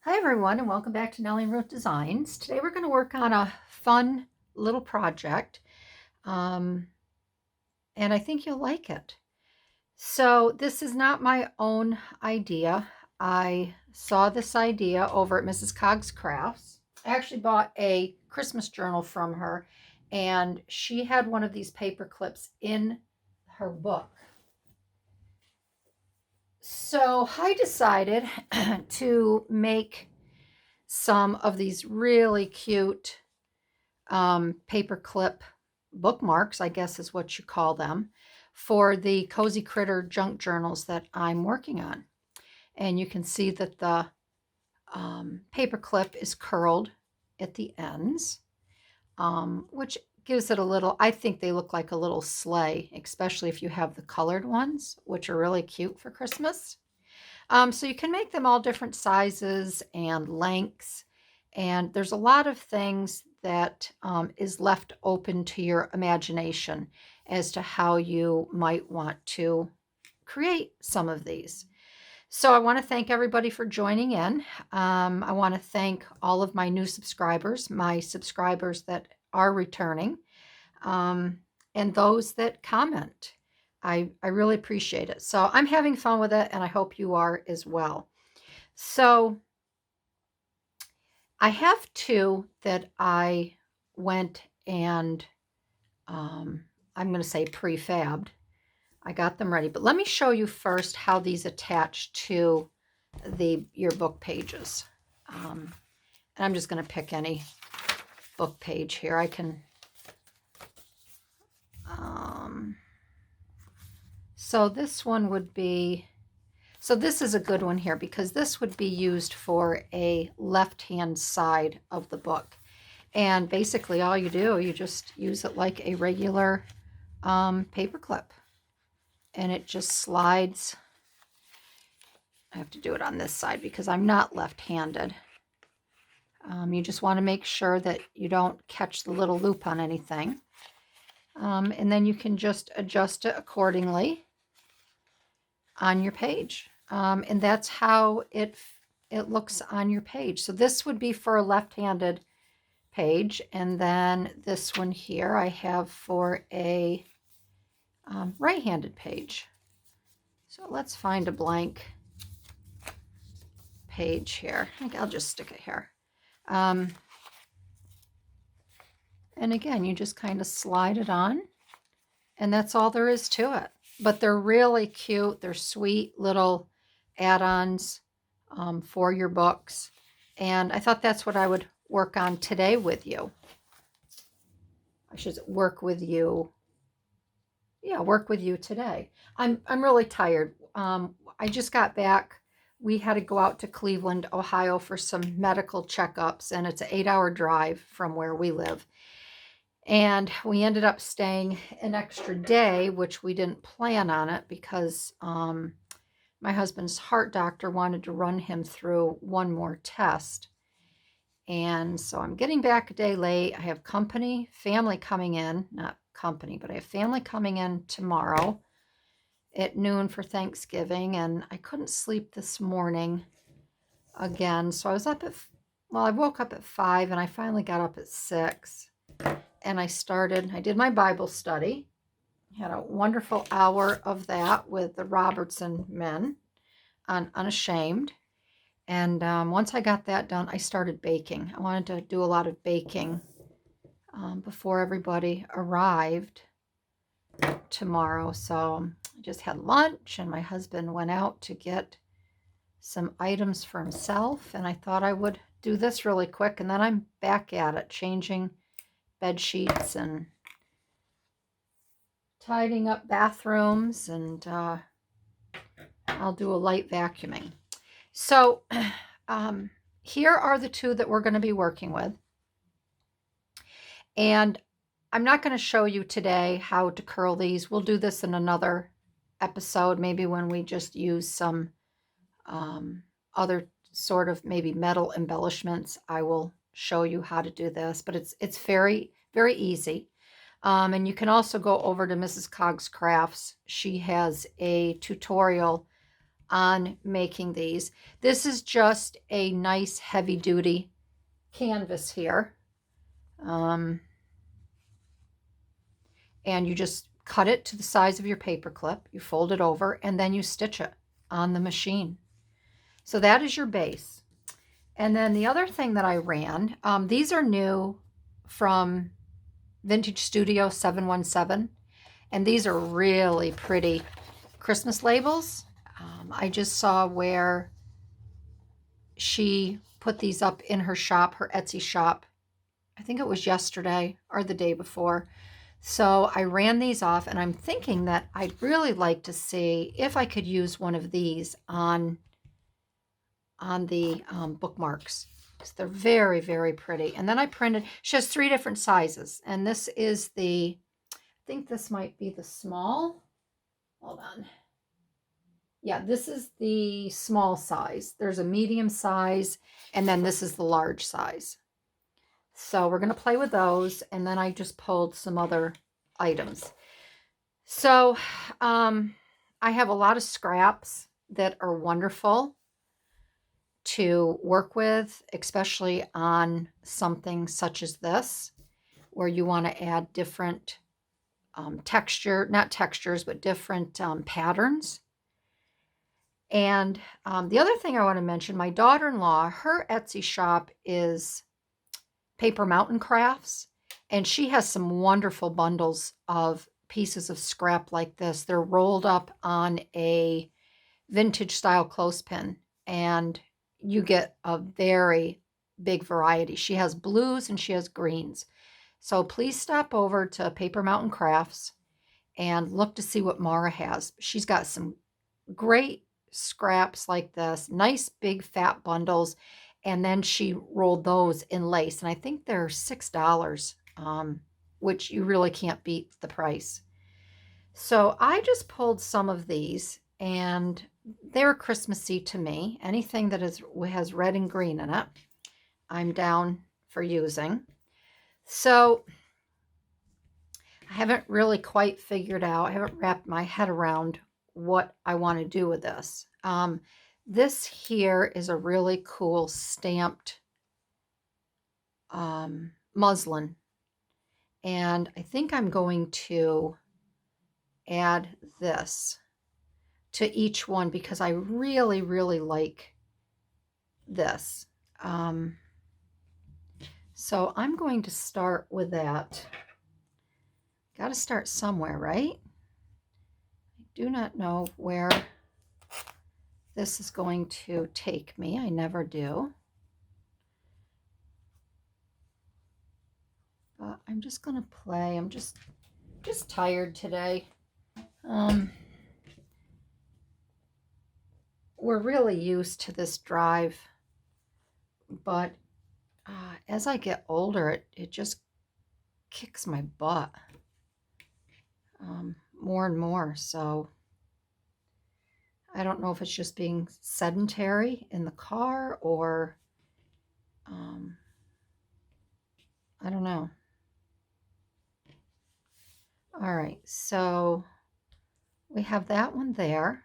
Hi everyone, and welcome back to Nellie and Ruth Designs. Today we're going to work on a fun little project, and I think you'll like it. So this is not my own idea. I saw this idea over at Mrs. Cogs Crafts. I actually bought a Christmas journal from her, and she had one of these paper clips in her book. So I decided to make some of these really cute paper clip bookmarks, I guess is what you call them, for the Cozy Critter junk journals that I'm working on. And you can see that the paper clip is curled at the ends, which gives it a little, I think they look like a little sleigh, especially if you have the colored ones, which are really cute for Christmas. So you can make them all different sizes and lengths. And there's a lot of things that is left open to your imagination as to how you might want to create some of these. So I want to thank everybody for joining in. I want to thank all of my new subscribers, my subscribers that are returning, and those that comment. I really appreciate it. So I'm having fun with it, and I hope you are as well. So I have two that I went and I'm going to say prefabbed. I got them ready, but let me show you first how these attach to your book pages. And I'm just going to pick any book page here. I can. So this one would be. So this is a good one here because this would be used for a left-hand side of the book. And basically all you do, you just use it like a regular paper clip. And it just slides. I have to do it on this side because I'm not left-handed. You just want to make sure that you don't catch the little loop on anything. And then you can just adjust it accordingly on your page. And that's how it looks on your page. So this would be for a left-handed page, and then this one here I have for a right-handed page. So let's find a blank page here. I think I'll just stick it here. And again, you just kind of slide it on, and that's all there is to it. But they're really cute. They're sweet little add-ons for your books. And I thought that's what I would work on today with you. I should work with you. Yeah, work with you today. I'm really tired. I just got back. We had to go out to Cleveland, Ohio for some medical checkups, and it's an 8-hour drive from where we live. And we ended up staying an extra day, which we didn't plan on it because my husband's heart doctor wanted to run him through one more test. And so I'm getting back a day late. I have family coming in, not company, but I have family coming in tomorrow at noon for Thanksgiving. And I couldn't sleep this morning again. So I was up I woke up at 5 and I finally got up at 6. And I did my Bible study. Had a wonderful hour of that with the Robertson men on Unashamed. And once I got that done, I started baking. I wanted to do a lot of baking before everybody arrived tomorrow. So I just had lunch, and my husband went out to get some items for himself. And I thought I would do this really quick, and then I'm back at it, changing bed sheets and tidying up bathrooms, and I'll do a light vacuuming. So here are the two that we're going to be working with. And I'm not going to show you today how to curl these. We'll do this in another episode, maybe when we just use some other sort of maybe metal embellishments. I will show you how to do this, but it's very, very easy. And you can also go over to Mrs. Cogs Crafts. She has a tutorial on making these. This is just a nice heavy duty canvas here. And you just cut it to the size of your paper clip, you fold it over, and then you stitch it on the machine. So that is your base. And then the other thing that I ran, these are new from Vintage Studio 717, and these are really pretty Christmas labels. I just saw where she put these up in her shop, her Etsy shop. I think it was yesterday or the day before. So I ran these off, and I'm thinking that I'd really like to see if I could use one of these on the bookmarks. So they're very, very pretty. And then I printed, she has 3 different sizes, and this is the, I think this might be the small. Hold on. Yeah, this is the small size. There's a medium size, and then this is the large size. So we're going to play with those, and then I just pulled some other items. So I have a lot of scraps that are wonderful to work with, especially on something such as this, where you want to add different not textures, but different patterns. And the other thing I want to mention, my daughter-in-law, her Etsy shop is Paper Mountain Crafts, and she has some wonderful bundles of pieces of scrap like this. They're rolled up on a vintage style clothespin, and you get a very big variety. She has blues and she has greens. So please stop over to Paper Mountain Crafts and look to see what Mara has. She's got some great scraps like this, nice big fat bundles, and then she rolled those in lace, and I think they're $6, which you really can't beat the price. So I just pulled some of these, and they're Christmassy to me. Anything that has red and green in it, I'm down for using. So I haven't really quite figured out, I haven't wrapped my head around what I want to do with this. This here is a really cool stamped muslin, and I think I'm going to add this to each one because I really, really like this. So I'm going to start with that. Got to start somewhere, right? I do not know where this is going to take me. I never do. But I'm just going to play. I'm just tired today. We're really used to this drive, but as I get older, it just kicks my butt more and more. So I don't know if it's just being sedentary in the car or I don't know. All right, so we have that one there.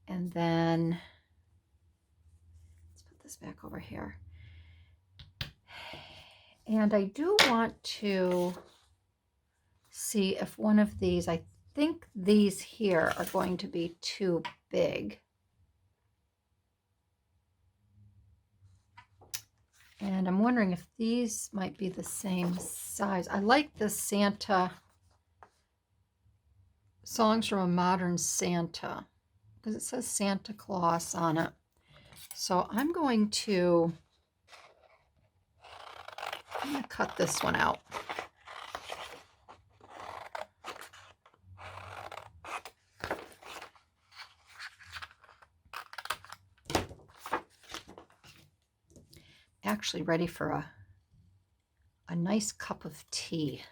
And then let's put this back over here. And I do want to see if one of these, I think these here are going to be too big. And I'm wondering if these might be the same size. I like this Santa, Songs from a Modern Santa, because it says Santa Claus on it. So I'm going to cut this one out. Actually ready for a nice cup of tea.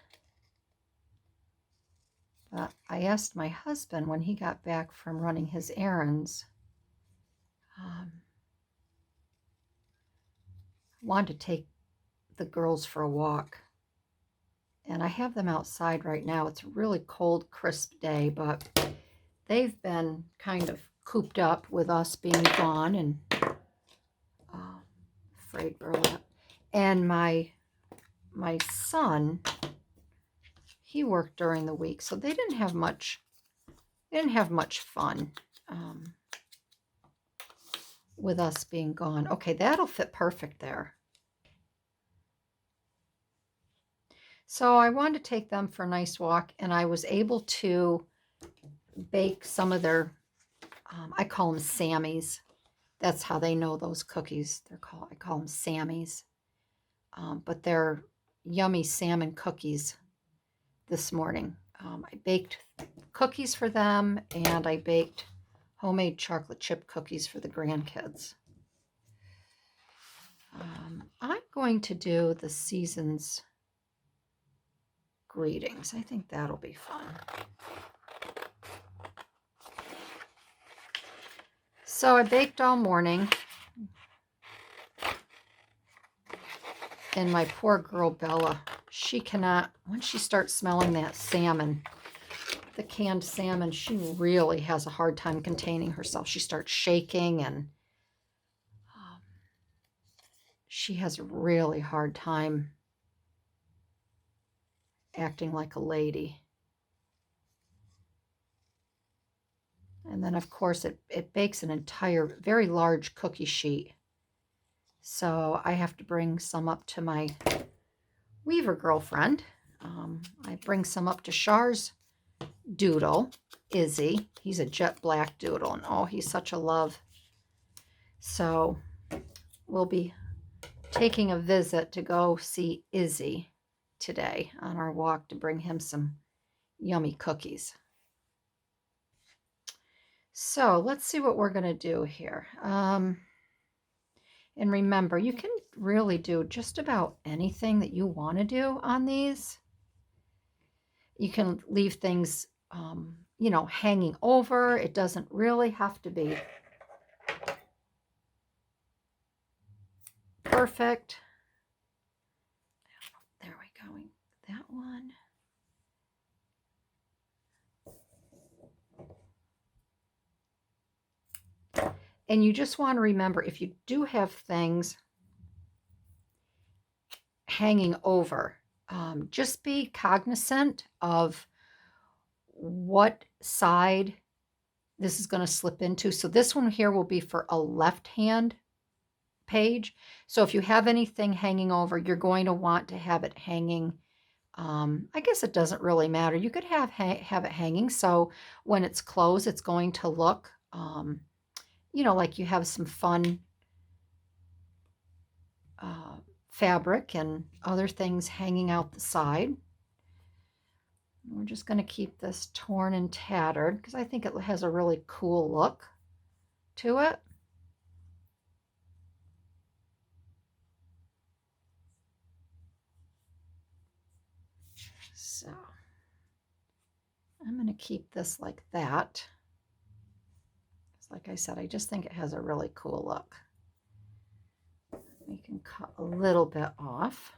But I asked my husband when he got back from running his errands, wanted to take the girls for a walk. And I have them outside right now. It's a really cold, crisp day, but they've been kind of cooped up with us being gone and frayed burlap. And my son, he worked during the week, so they didn't have much fun with us being gone. Okay, that'll fit perfect there. So I wanted to take them for a nice walk, and I was able to bake some of their, I call them Sammys. That's how they know those cookies. I call them Sammys. But they're yummy salmon cookies this morning. I baked cookies for them, and I baked homemade chocolate chip cookies for the grandkids. I'm going to do the season's greetings. I think that'll be fun. So I baked all morning, and my poor girl Bella, she cannot, once she starts smelling that salmon, the canned salmon, she really has a hard time containing herself. She starts shaking, and she has a really hard time acting like a lady. And then, of course, it bakes an entire, very large cookie sheet. So I have to bring some up to my Weaver girlfriend. I bring some up to Char's doodle, Izzy. He's a jet black doodle, and oh, he's such a love. So we'll be taking a visit to go see Izzy today on our walk to bring him some yummy cookies. So let's see what we're going to do here. And remember, you can really do just about anything that you want to do on these. You can leave things, you know, hanging over. It doesn't really have to be perfect. There we go. That one. And you just want to remember, if you do have things hanging over, just be cognizant of what side this is going to slip into. So this one here will be for a left hand page. So if you have anything hanging over, you're going to want to have it hanging. I guess it doesn't really matter. You could have it hanging, so when it's closed, it's going to look, you know, like you have some fun fabric and other things hanging out the side. We're just going to keep this torn and tattered because I think it has a really cool look to it. So I'm going to keep this like that. Like I said, I just think it has a really cool look. We can cut a little bit off.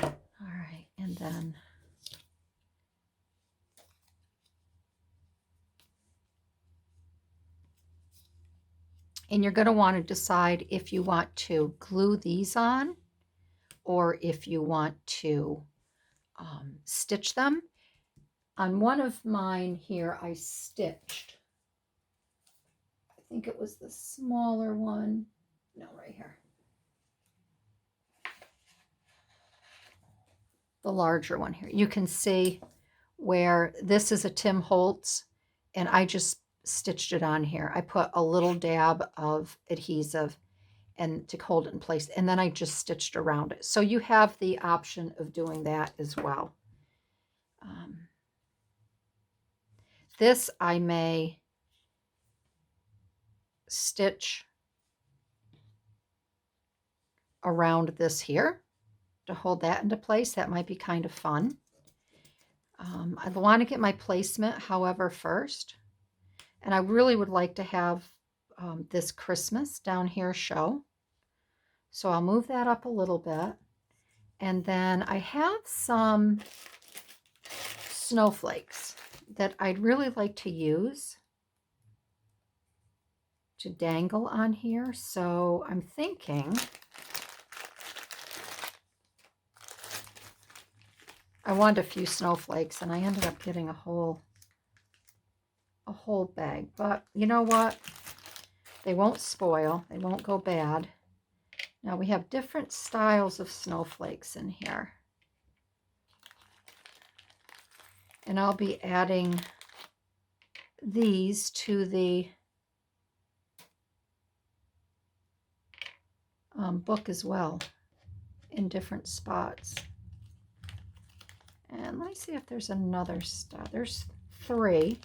All right, and then you're going to want to decide if you want to glue these on or if you want to stitch them. On one of mine here, I stitched, I think it was the smaller one. No, right here. The larger one here. You can see where this is a Tim Holtz, and I just stitched it on here. I put a little dab of adhesive and to hold it in place, and then I just stitched around it. So you have the option of doing that as well. This I may stitch around this here to hold that into place. That might be kind of fun. I want to get my placement, however, first. And I really would like to have this Christmas down here show. So I'll move that up a little bit. And then I have some snowflakes. that I'd really like to use to dangle on here. So I'm thinking I wanted a few snowflakes, and I ended up getting a whole bag. But you know what? They won't spoil. They won't go bad. Now we have different styles of snowflakes in here. And I'll be adding these to the book as well in different spots. And let me see if there's another style. There's 3.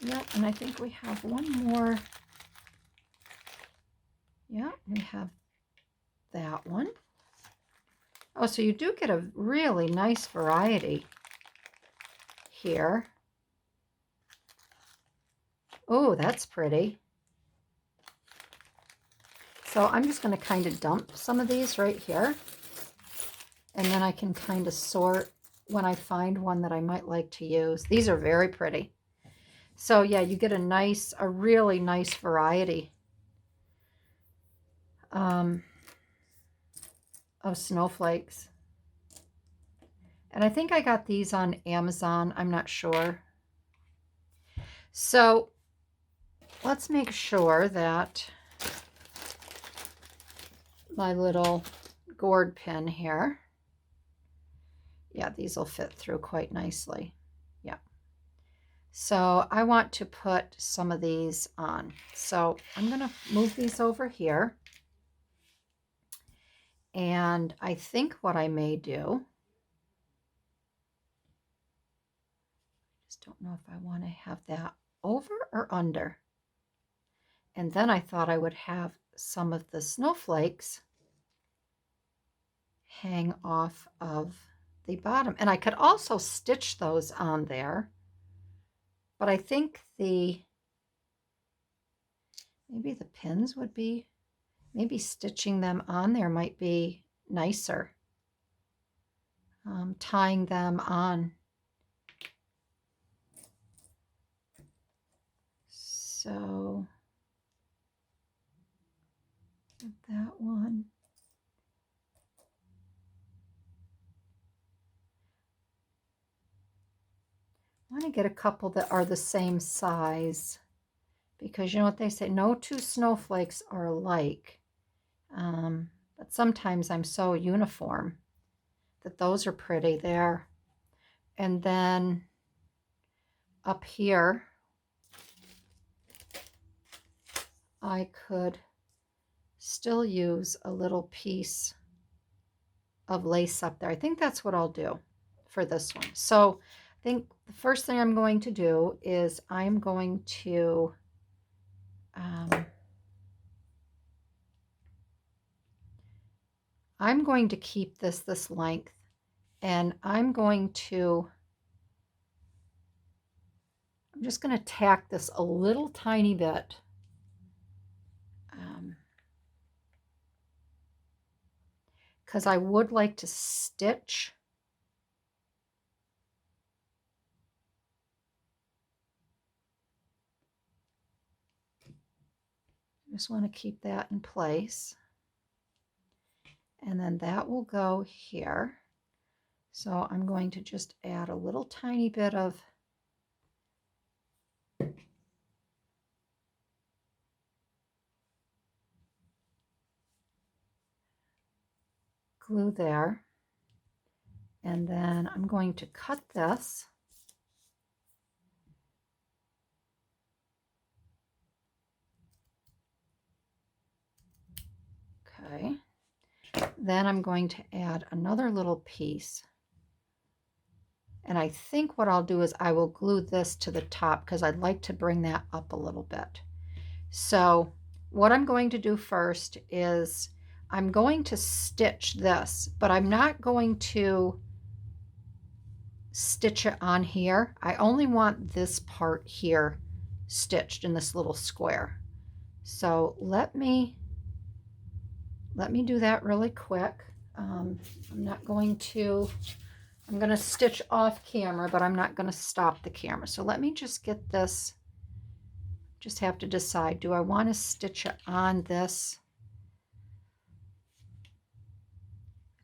Yep, and I think we have one more. Yeah, we have that one. Oh, so you do get a really nice variety here. Oh, that's pretty. So I'm just going to kind of dump some of these right here. And then I can kind of sort when I find one that I might like to use. These are very pretty. So yeah, you get a really nice variety of snowflakes. And I think I got these on Amazon. I'm not sure. So let's make sure that my little gourd pin here, yeah, these will fit through quite nicely. Yeah. So I want to put some of these on. So I'm going to move these over here. And I think what I may do, just don't know if I want to have that over or under. And then I thought I would have some of the snowflakes hang off of the bottom. And I could also stitch those on there. But I think maybe the pins would be, maybe stitching them on there might be nicer. Tying them on. So that one. I want to get a couple that are the same size, because you know what they say, no 2 snowflakes are alike. But sometimes I'm so uniform that those are pretty there. And then up here, I could still use a little piece of lace up there. I think that's what I'll do for this one. So I think the first thing I'm going to do is I'm going to keep this length, and I'm just going to tack this a little tiny bit. Because I would like to stitch just want to keep that in place. And then that will go here. So I'm going to just add a little tiny bit of glue there. And then I'm going to cut this. Okay. Then I'm going to add another little piece. And I think what I'll do is I will glue this to the top because I'd like to bring that up a little bit. So what I'm going to do first is I'm going to stitch this, but I'm not going to stitch it on here. I only want this part here stitched in this little square. So let me do that really quick. I'm not going to I'm going to stitch off camera, but I'm not going to stop the camera. So let me just get this. Just have to decide, do I want to stitch it on this?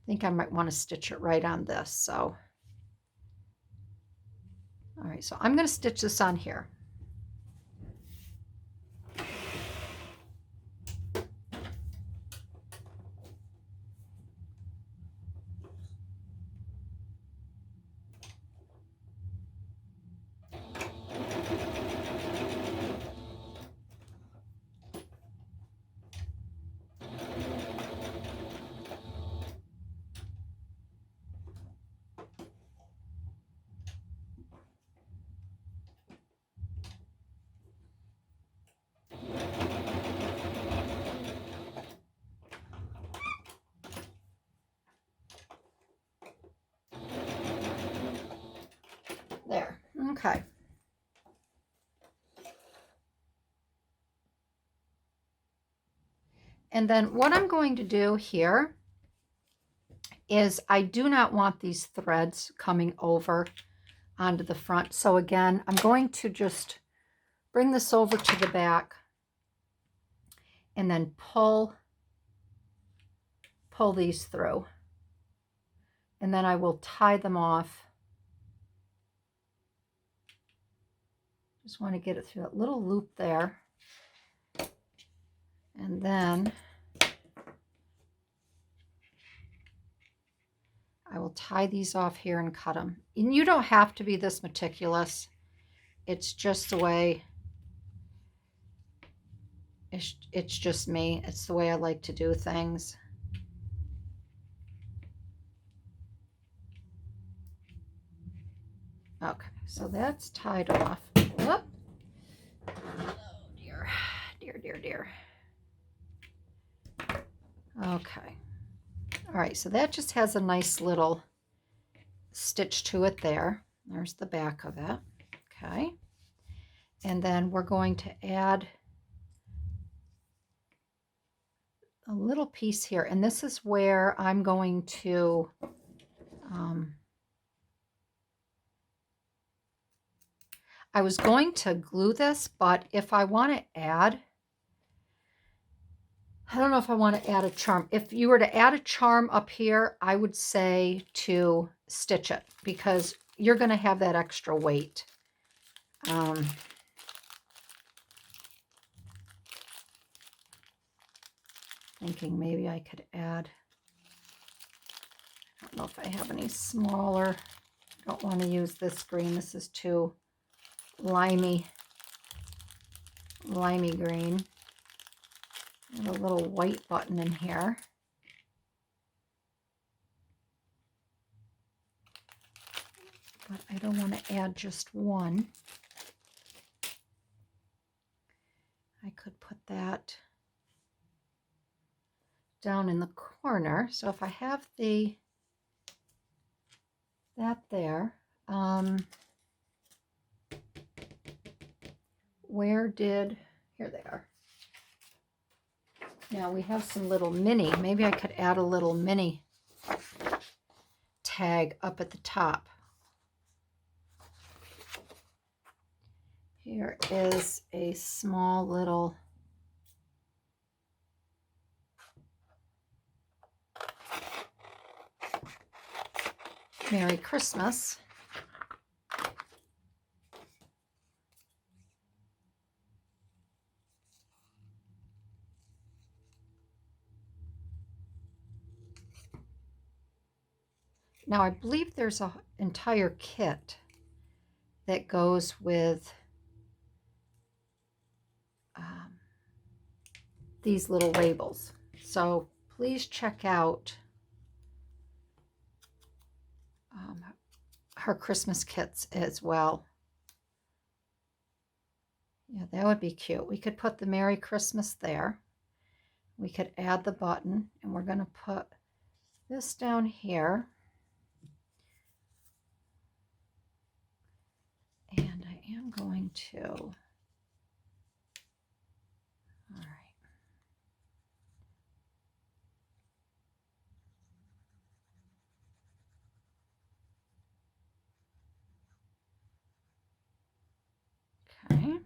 I think I might want to stitch it right on this. So, all right, so I'm going to stitch this on here. There, okay. And then what I'm going to do here is I do not want these threads coming over onto the front. So again, I'm going to just bring this over to the back and then pull these through. And then I will tie them off. Just want to get it through that little loop there. And then I will tie these off here and cut them. And you don't have to be this meticulous. It's just the way, it's just me. It's the way I like to do things. Okay, so that's tied off. Whoop. Oh dear, dear, dear, dear. Okay. All right, so that just has a nice little stitch to it there. There's the back of it. Okay. And then we're going to add a little piece here. And this is where I'm going to I was going to glue this, but if I want to add, I don't know if I want to add a charm. If you were to add a charm up here, I would say to stitch it because you're going to have that extra weight. Thinking maybe I could add, I don't know if I have any smaller. I don't want to use this green. This is too limey green. And a little white button in here. But I don't want to add just one. I could put that down in the corner. So if I have that there, here they are. Now we have some little mini. Maybe I could add a little mini tag up at the top. Here is a small little Merry Christmas. Now I believe there's an entire kit that goes with these little labels. So please check out her Christmas kits as well. Yeah, that would be cute. We could put the Merry Christmas there. We could add the button, and we're going to put this down here. And I am going to, all right. Okay.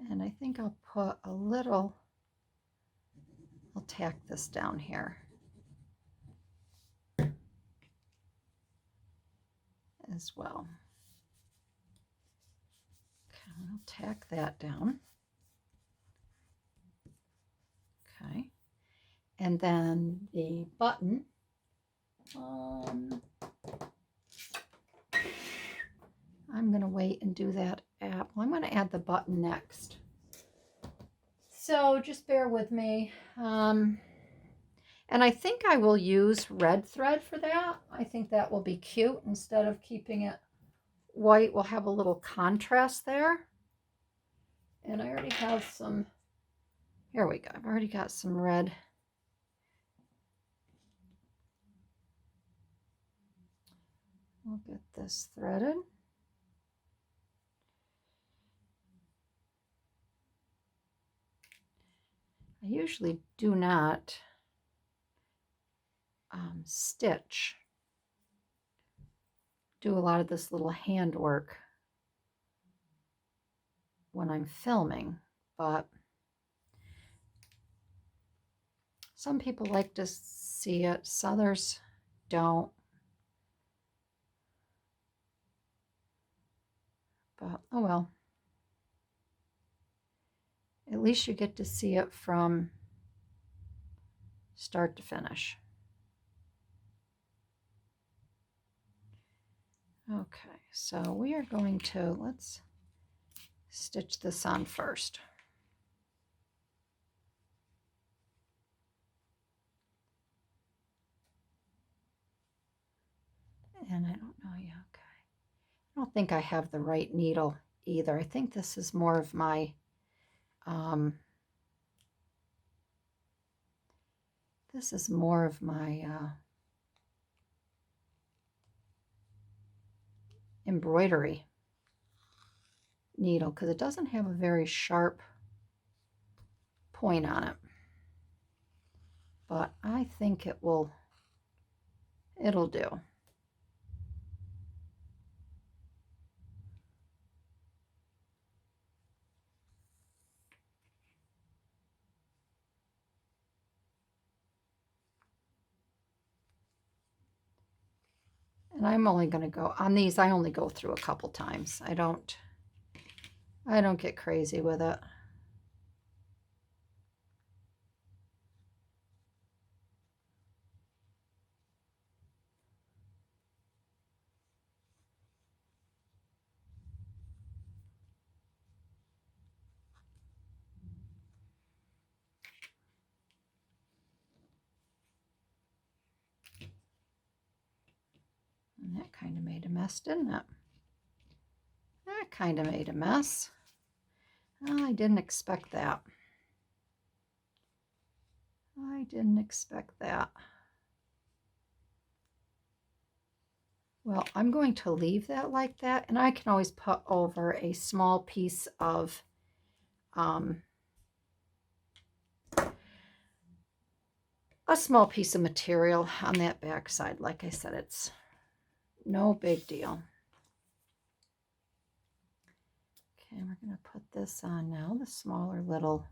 And I think I'll put a little, I'll tack this down here as well. Okay, I'll tack that down. Okay. And then the button, I'm going to wait and do that. Well, I'm going to add the button next. So just bear with me. And I think I will use red thread for that. I think that will be cute. Instead of keeping it white, we'll have a little contrast there. And I already have some, here we go. I've already got some red. We'll get this threaded. I usually do not do a lot of this little handwork when I'm filming, but some people like to see it, others don't. But oh well. At least you get to see it from start to finish. Okay, so we are going to, let's stitch this on first. And I don't know, yeah, okay. I don't think I have the right needle either. I think this is more of my, embroidery needle because it doesn't have a very sharp point on it. But I think it'll do. And I'm only going to go on these. I only go through a couple times. I don't get crazy with it. And that kind of made a mess, didn't it? That kind of made a mess. Oh, I didn't expect that. I didn't expect that. Well, I'm going to leave that like that, and I can always put over a small piece of material on that back side. Like I said, it's no big deal. Okay, we're going to put this on now, the smaller little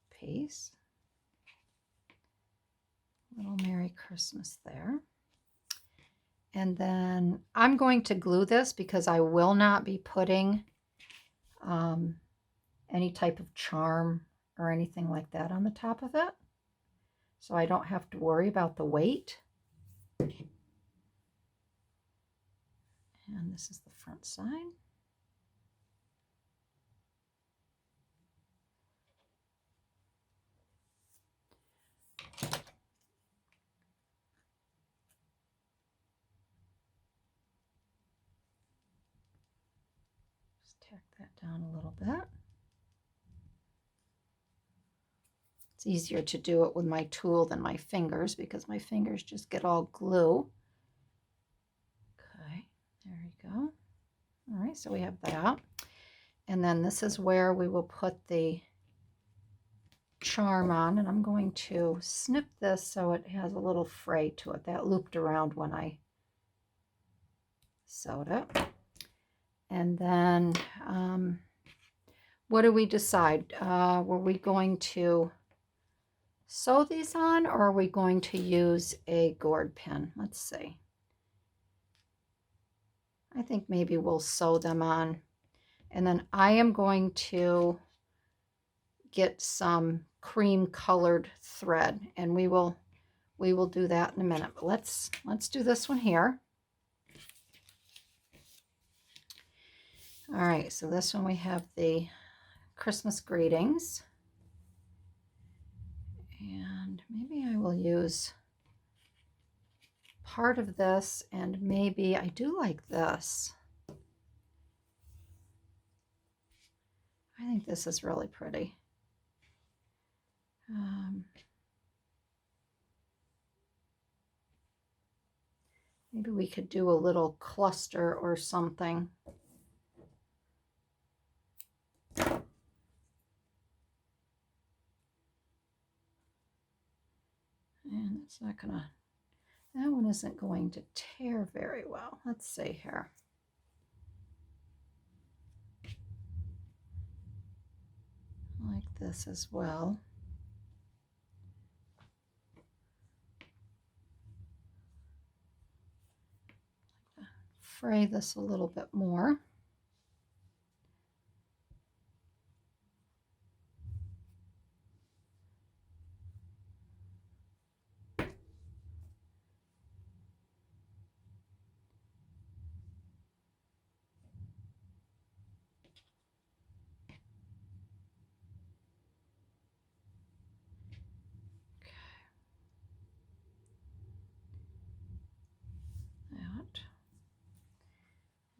piece. Little Merry Christmas there. And then I'm going to glue this because I will not be putting any type of charm or anything like that on the top of it. So I don't have to worry about the weight. And this is the front side. Just tack that down a little bit. It's easier to do it with my tool than my fingers because my fingers just get all glue. Okay, there you go. All right, so we have that. And then this is where we will put the charm on, and I'm going to snip this so it has a little fray to it. That looped around when I sewed it. And then what do we decide? Were we going to sew these on, or are we going to use a gourd pin? Let's see. I think maybe we'll sew them on. And then I am going to get some cream colored thread, and we will do that in a minute. But let's do this one here. All right, so this one we have the Christmas greetings. And maybe I will use part of this, and maybe I do like this. I think this is really pretty. Maybe we could do a little cluster or something. And it's not gonna, that one isn't going to tear very well. Let's see here. I like this as well. Fray this a little bit more.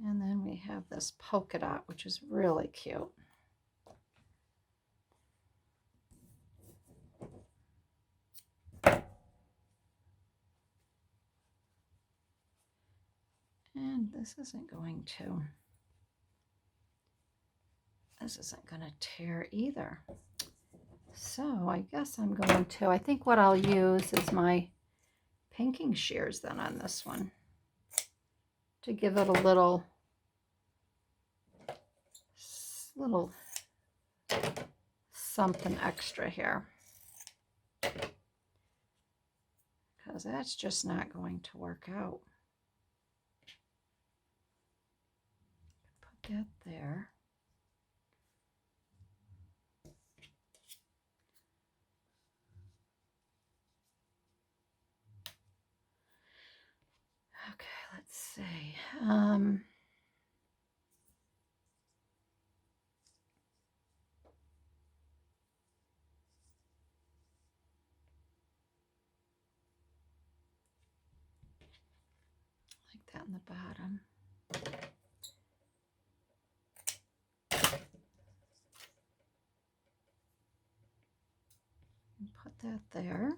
And then we have this polka dot, which is really cute. And this isn't going to tear either. So I guess I'm going to, I think what I'll use is my pinking shears then on this one to give it a little something extra here, because that's just not going to work out. Put that there. Okay, let's see. Like that in the bottom. And put that there.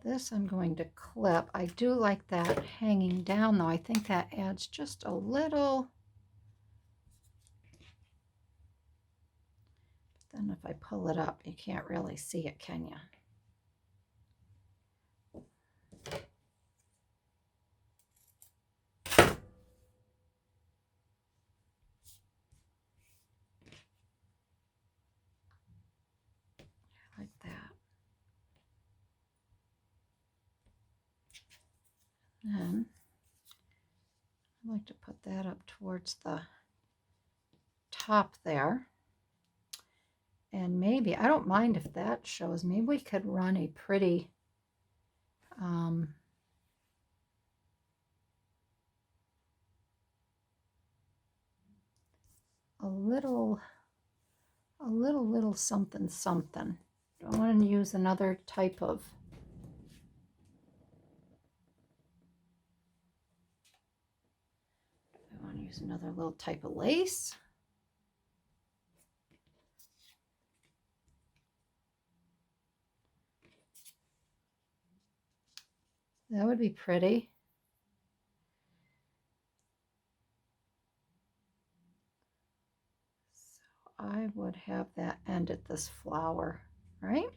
This I'm going to clip. I do like that hanging down though. I think that adds just a little. But then if I pull it up, you can't really see it, can you? Like that. And I like to put that up towards the top there. And maybe, I don't mind if that shows, maybe we could run a pretty a little something something. Do I want to use another type of another little type of lace? That would be pretty. I would have that end at this flower, right?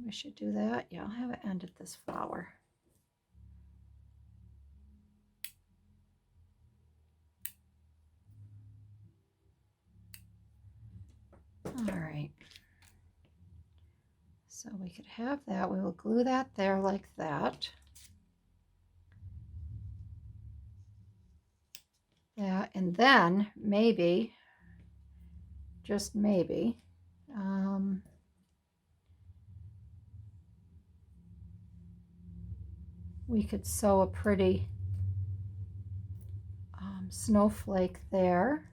We should do that. Yeah, I'll have it end at this flower. All right. So we could have that. We will glue that there like that. Yeah, and then maybe, just maybe, we could sew a pretty snowflake there.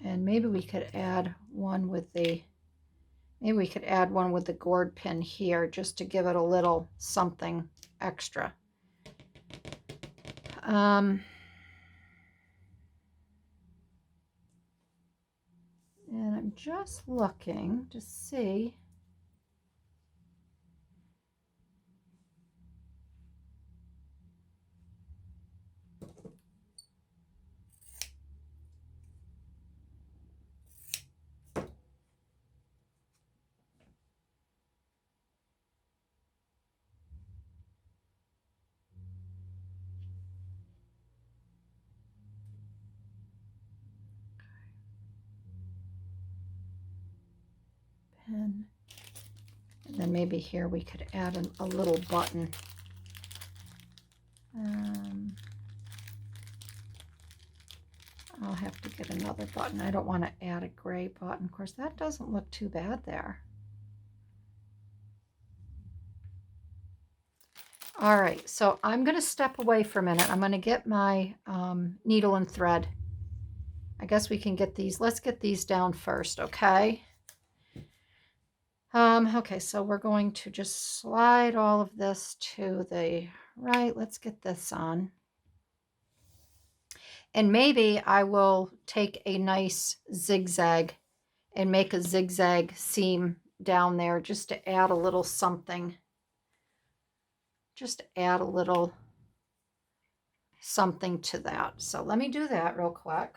And maybe we could add one with the, maybe we could add one with the gourd pin here just to give it a little something extra. And I'm just looking to see. Pen. And then maybe here we could add a little button. I'll have to get another button. I don't want to add a gray button. Of course, that doesn't look too bad there. All right, so I'm going to step away for a minute. I'm going to get my needle and thread. I guess we can get these. Let's get these down first, okay? Okay, so we're going to just slide all of this to the right. Let's get this on. And maybe I will take a nice zigzag and make a zigzag seam down there just to add a little something. Just to add a little something to that. So let me do that real quick.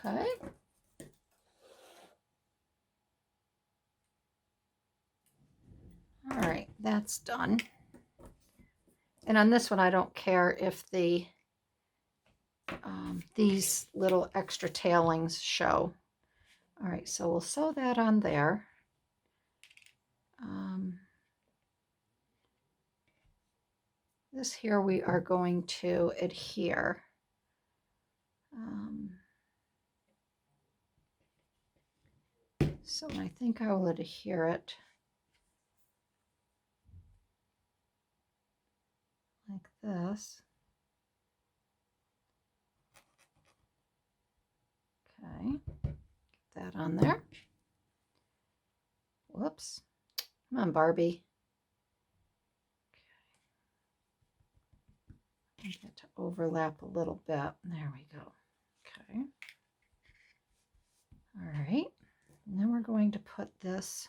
Okay. All right, that's done. And on this one, I don't care if the these little extra tailings show. All right, so we'll sew that on there. This here we are going to adhere. So I think I will adhere it like this. Okay, get that on there. Whoops. Come on, Barbie. Okay. I get to overlap a little bit. There we go. Okay. All right. And then we're going to put this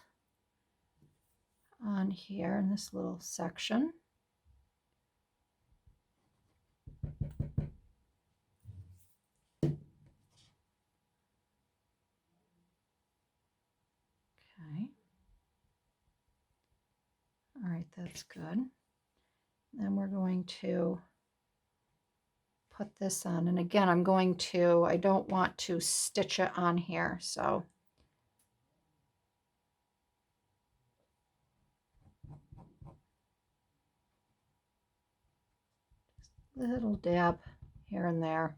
on here in this little section. Okay. All right, that's good. Then we're going to put this on. And again, I'm going to, I don't want to stitch it on here, so. Just a little dab here and there.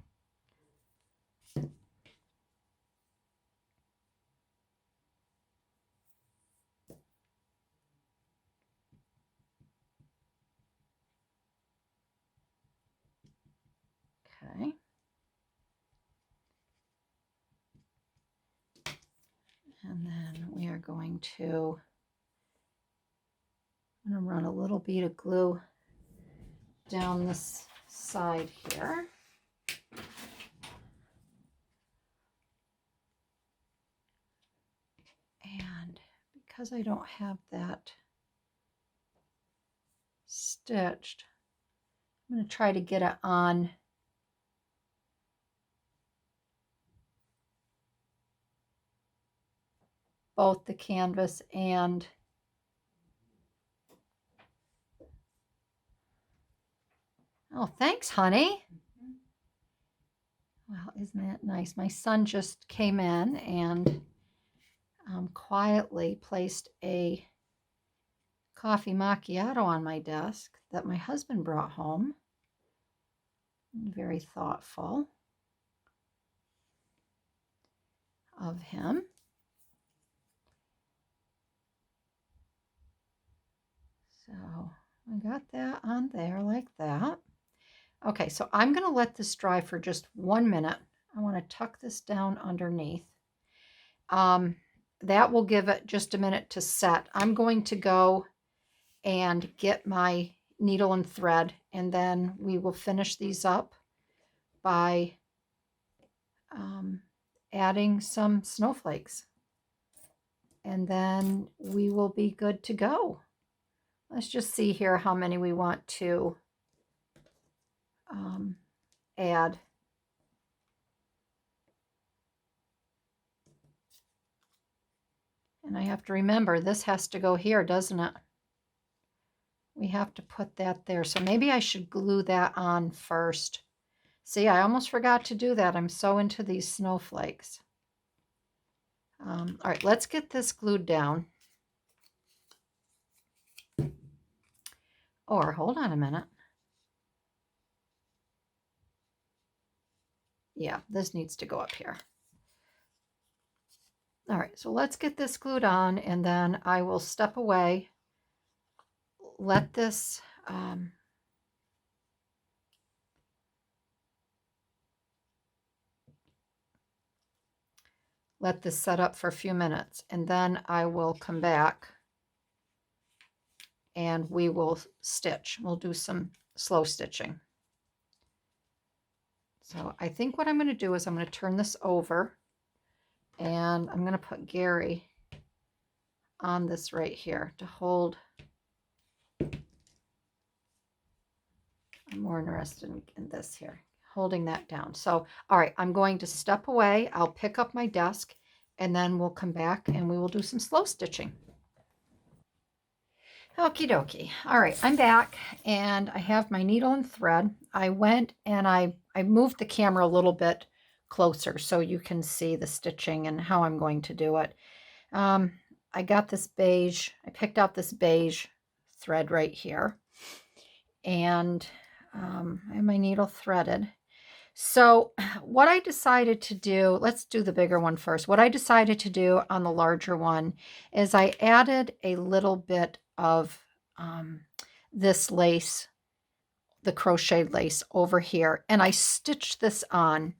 Okay. And then we are going to, I'm going to run a little bead of glue down this side here. And because I don't have that stitched, I'm going to try to get it on both the canvas and oh, thanks, honey. Well, isn't that nice? My son just came in and quietly placed a coffee macchiato on my desk that my husband brought home. Very thoughtful of him. So I got that on there like that. Okay, so I'm going to let this dry for just 1 minute. I want to tuck this down underneath. That will give it just a minute to set. I'm going to go and get my needle and thread, and then we will finish these up by adding some snowflakes. And then we will be good to go. Let's just see here how many we want to add. And I have to remember, this has to go here, doesn't it? We have to put that there. So maybe I should glue that on first. See, I almost forgot to do that. I'm so into these snowflakes. All right, let's get this glued down. Or hold on a minute. Yeah, this needs to go up here. All right, so let's get this glued on, and then I will step away, let this set up for a few minutes, and then I will come back and we will stitch. We'll do some slow stitching. So I think what I'm going to do is I'm going to turn this over, and I'm going to put Gary on this right here to hold. I'm more interested in this here, holding that down. So, all right, I'm going to step away. I'll pick up my desk, and then we'll come back and we will do some slow stitching. Okie dokie. All right, I'm back, and I have my needle and thread. I went and I moved the camera a little bit closer so you can see the stitching and how I'm going to do it. I got this beige, I picked out this beige thread right here, and I have my needle threaded. So what I decided to do, let's do the bigger one first. What I decided to do on the larger one is I added a little bit of this lace, the crocheted lace over here, and I stitched this on.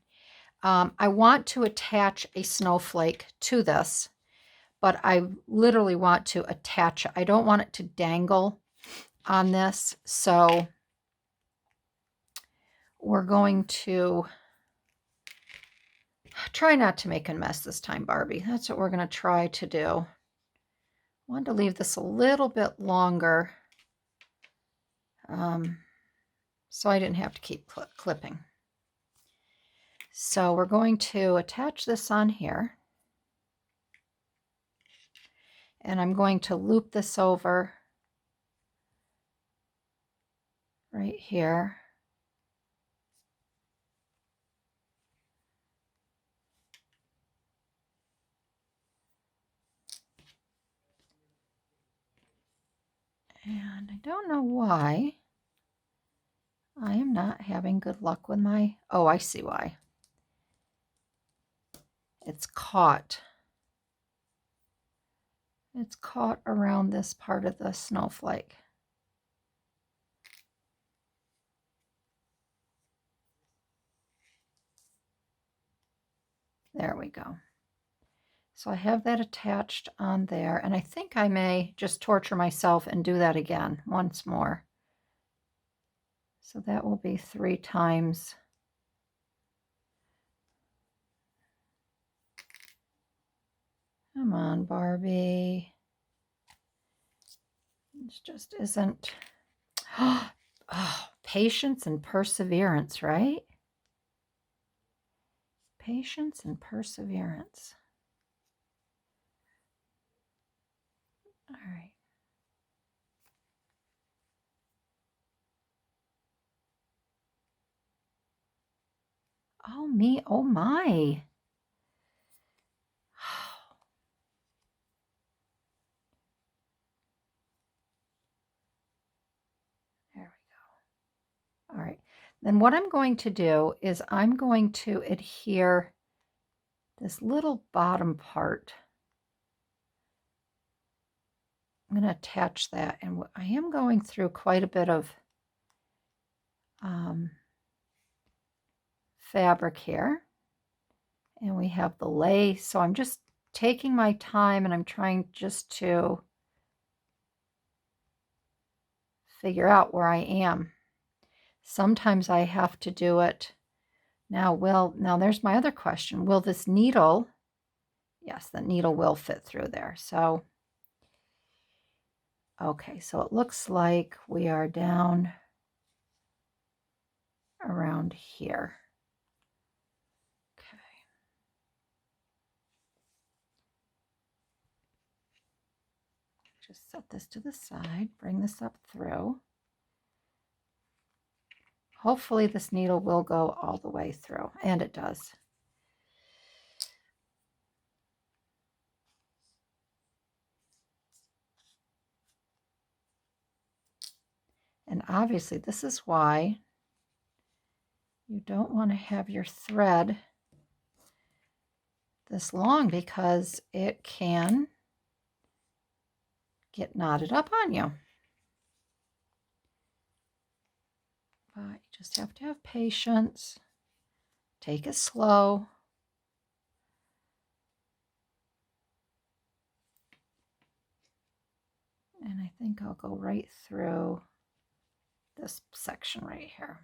I want to attach a snowflake to this, but I literally want to attach it. I don't want it to dangle on this, so we're going to try not to make a mess this time, Barbie. That's what we're going to try to do. I wanted to leave this a little bit longer so I didn't have to keep clipping. So we're going to attach this on here. And I'm going to loop this over right here. And I don't know why I am not having good luck with my, oh, I see why. It's caught. It's caught around this part of the snowflake. There we go. So I have that attached on there, and I think I may just torture myself and do that again once more. So that will be 3 times. Come on, Barbie. It just isn't. Oh, patience and perseverance, right? Patience and perseverance. All right. Oh, me. Oh, my. There we go. All right. Then what I'm going to do is I'm going to adhere this little bottom part. I'm going to attach that, and I am going through quite a bit of fabric here, and we have the lace, so I'm just taking my time and I'm trying just to figure out where I am. Sometimes I have to do it now. Now there's my other question. Will this needle, yes, the needle will fit through there. So okay, so it looks like we are down around here. Okay. Just set this to the side, bring this up through. Hopefully this needle will go all the way through, and it does. And obviously this is why you don't want to have your thread this long, because it can get knotted up on you. But you just have to have patience. Take it slow. And I think I'll go right through this section right here.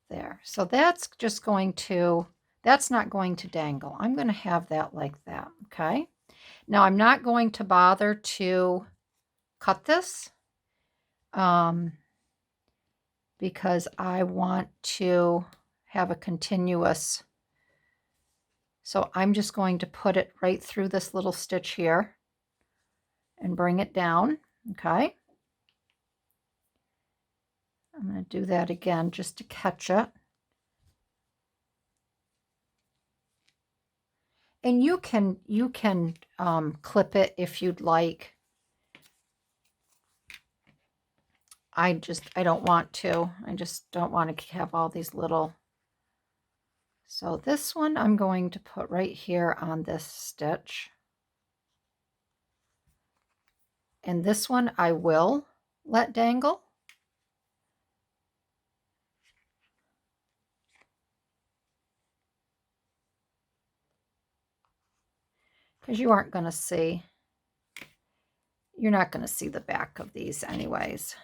There. So that's just going to, that's not going to dangle. I'm going to have that like that, okay? Now I'm not going to bother to cut this because I want to have a continuous, so I'm just going to put it right through this little stitch here and bring it down, okay? I'm going to do that again just to catch it. And you can clip it if you'd like. I don't want to. I just don't want to have all these little. So this one I'm going to put right here on this stitch. And this one I will let dangle. Because you aren't going to see, you're not going to see the back of these anyways.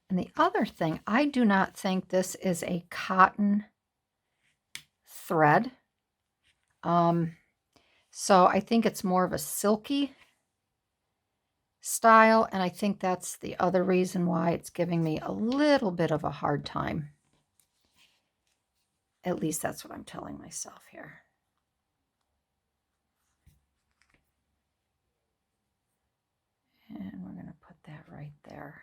And the other thing, I do not think this is a cotton thread. So I think it's more of a silky style, and I think that's the other reason why it's giving me a little bit of a hard time. At least that's what I'm telling myself here. And we're going to put that right there.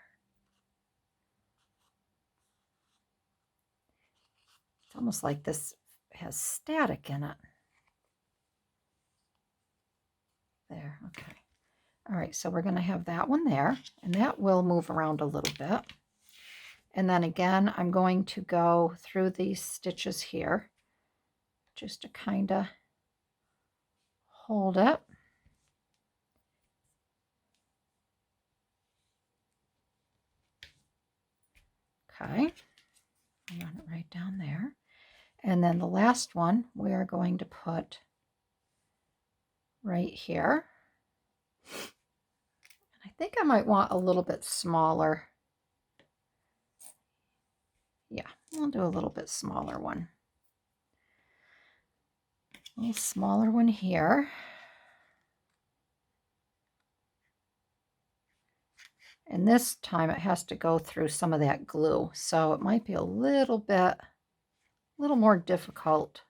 It's almost like this has static in it. There, okay. All right, so we're going to have that one there, and that will move around a little bit. And then again, I'm going to go through these stitches here just to kind of hold it. Okay, I run it right down there. And then the last one we are going to put right here. I think I might want a little bit smaller. Yeah, we'll do a little bit smaller one. A little smaller one here. And this time it has to go through some of that glue, so it might be a little more difficult.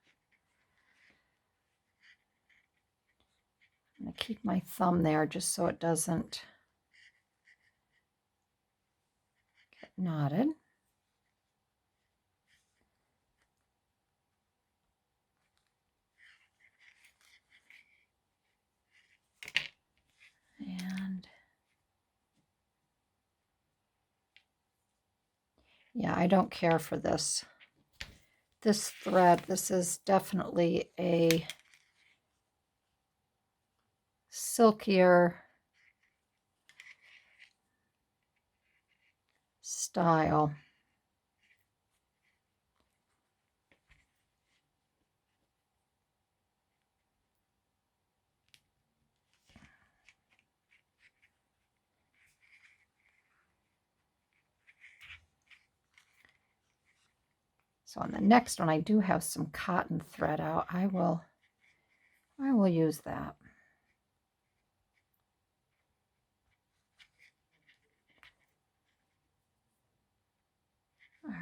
I'm going to keep my thumb there just so it doesn't get knotted. And yeah, I don't care for this thread. This is definitely a silkier style. So on the next one, I do have some cotton thread out. I will use that. All right.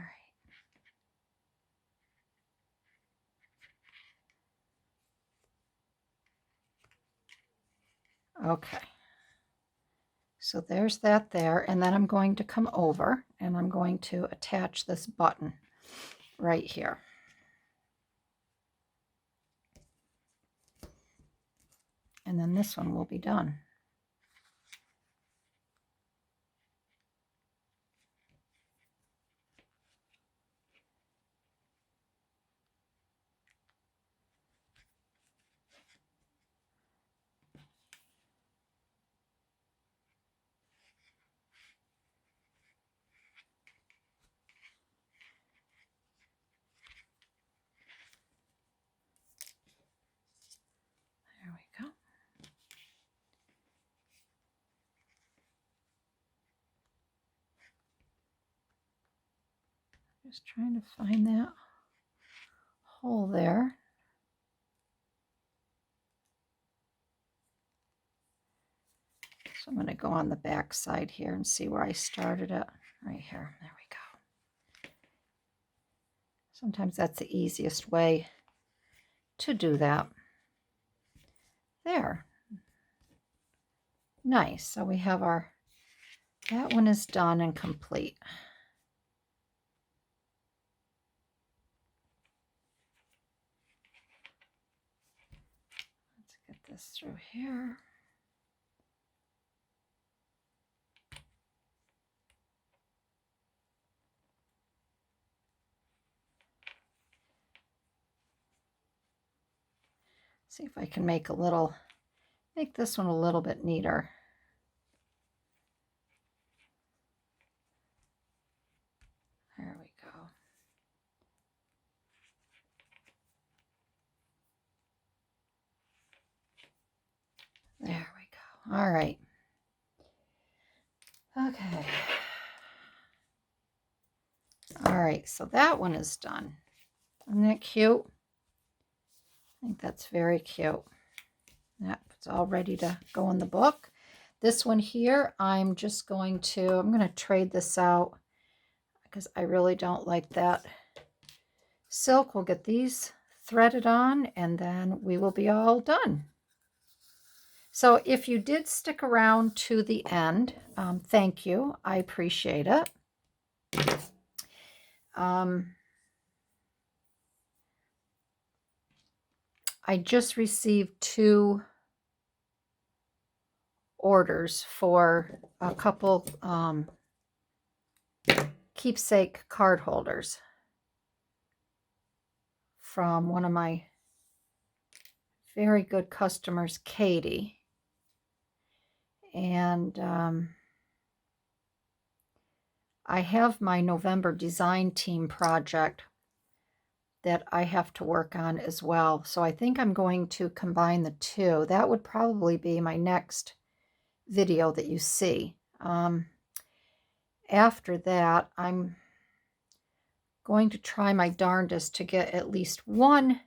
Okay. So there's that there, and then I'm going to come over and I'm going to attach this button right here. And then this one will be done. There we go. Just trying to find that hole there. So I'm going to go on the back side here and see where I started it. Right here. There we go. Sometimes that's the easiest way to do that. There. Nice. So we have that one is done and complete. Let's get this through here. See if I can make this one a little bit neater. There we go. There we go. All right. Okay. All right, so that one is done. Isn't that cute? I think that's very cute. That's all ready to go in the book. This one here, I'm going to trade this out because I really don't like that silk. We'll get these threaded on and then we will be all done. So if you did stick around to the end, thank you. I appreciate it. I just received 2 orders for a couple keepsake card holders from one of my very good customers, Katie. And I have my November design team project that I have to work on as well. So I think I'm going to combine the two. That would probably be my next video that you see. After that, I'm going to try my darndest to get at least one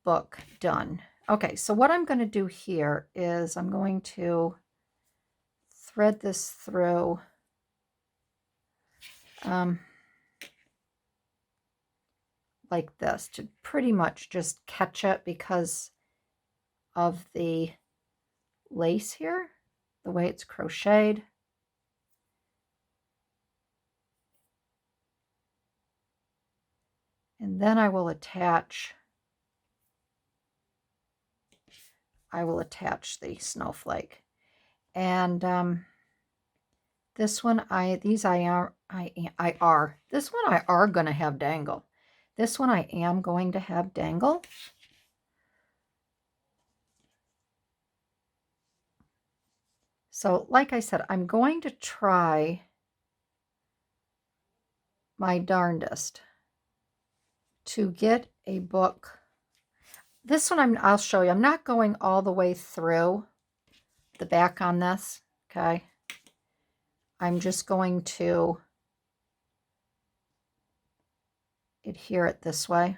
book done. Okay, so what I'm going to do here is I'm going to thread this through like this to pretty much just catch it because of the lace here, the way it's crocheted. And then I will attach the snowflake. And this one this one I are going to have dangle. This one I am going to have dangle. So like I said, I'm going to try my darndest to get a book. This one I'll show you. I'm not going all the way through the back on this, okay? I'm just going to adhere it this way.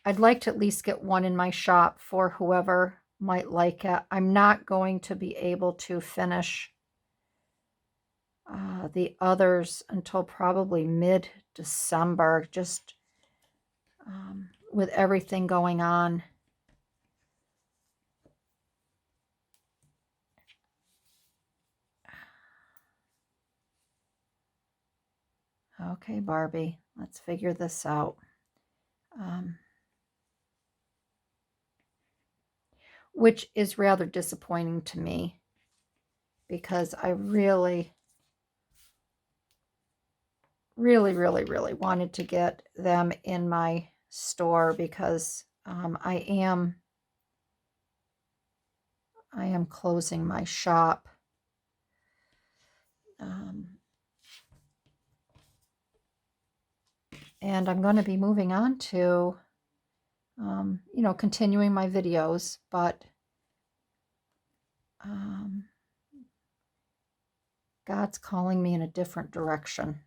I'd like to at least get one in my shop for whoever might like it. I'm not going to be able to finish the others until probably mid-December, just with everything going on. Okay, Barbie, let's figure this out. Which is rather disappointing to me because I really wanted to get them in my store because I am closing my shop. And I'm going to be moving on to, continuing my videos, but God's calling me in a different direction.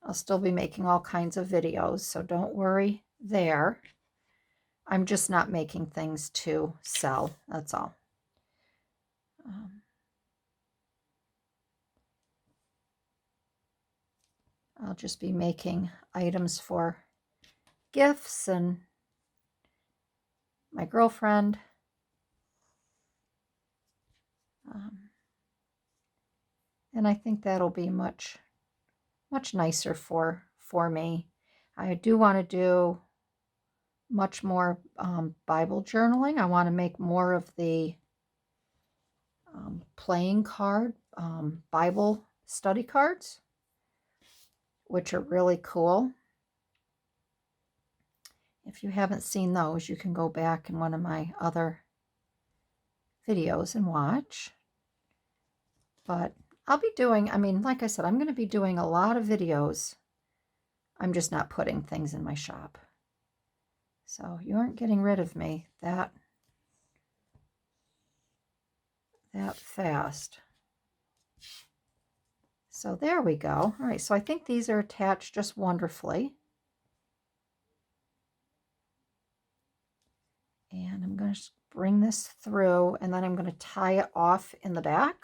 I'll still be making all kinds of videos, so don't worry there. I'm just not making things to sell, that's all. I'll just be making items for gifts and my girlfriend. And I think that'll be much nicer for me. I do want to do much more Bible journaling. I want to make more of the playing card Bible study cards, which are really cool. If you haven't seen those, you can go back in one of my other videos and watch. But I'll be doing, like I said, I'm going to be doing a lot of videos. I'm just not putting things in my shop. So you aren't getting rid of me that fast. So there we go. All right, so I think these are attached just wonderfully. And I'm going to bring this through, and then I'm going to tie it off in the back,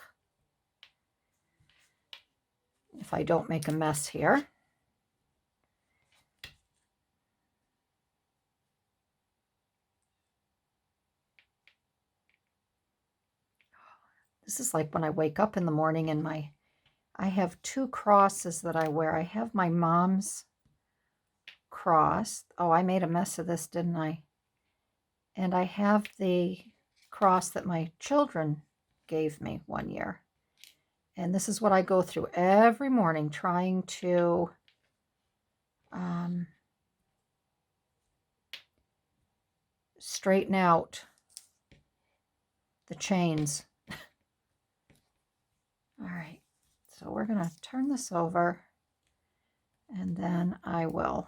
if I don't make a mess here. This is like when I wake up in the morning and I have two crosses that I wear. I have my mom's cross. Oh, I made a mess of this, didn't I? And I have the cross that my children gave me one year. And this is what I go through every morning, trying to straighten out the chains. All right, so we're going to turn this over, and then I will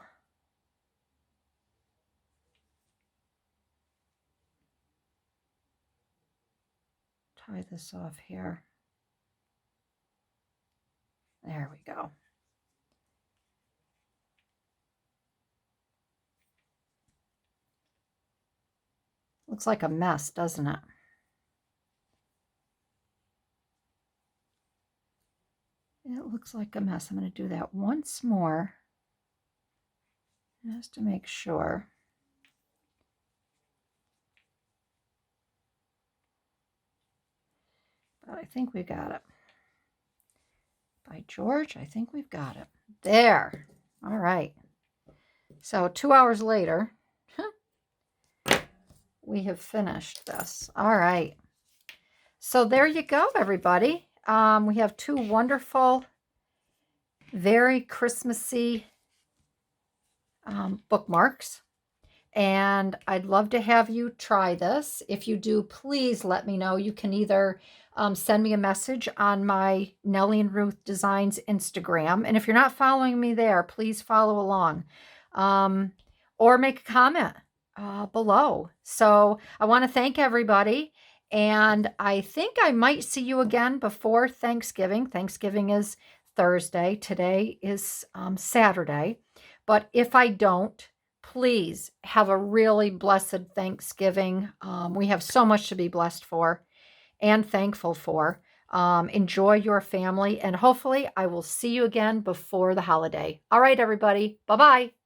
tie this off here. There we go. Looks like a mess, doesn't it? It looks like a mess. I'm going to do that once more just to make sure. But I think we got it. By George, I think we've got it. There. All right. So 2 hours later, we have finished this. All right. So there you go, everybody. We have 2 wonderful, very Christmassy bookmarks. And I'd love to have you try this. If you do, please let me know. You can either send me a message on my Nellie and Ruth Designs Instagram. And if you're not following me there, please follow along. Or make a comment below. So I want to thank everybody. And I think I might see you again before Thanksgiving. Thanksgiving is Thursday. Today is Saturday. But if I don't, please have a really blessed Thanksgiving. We have so much to be blessed for and thankful for. Enjoy your family, and hopefully I will see you again before the holiday. All right, everybody. Bye-bye.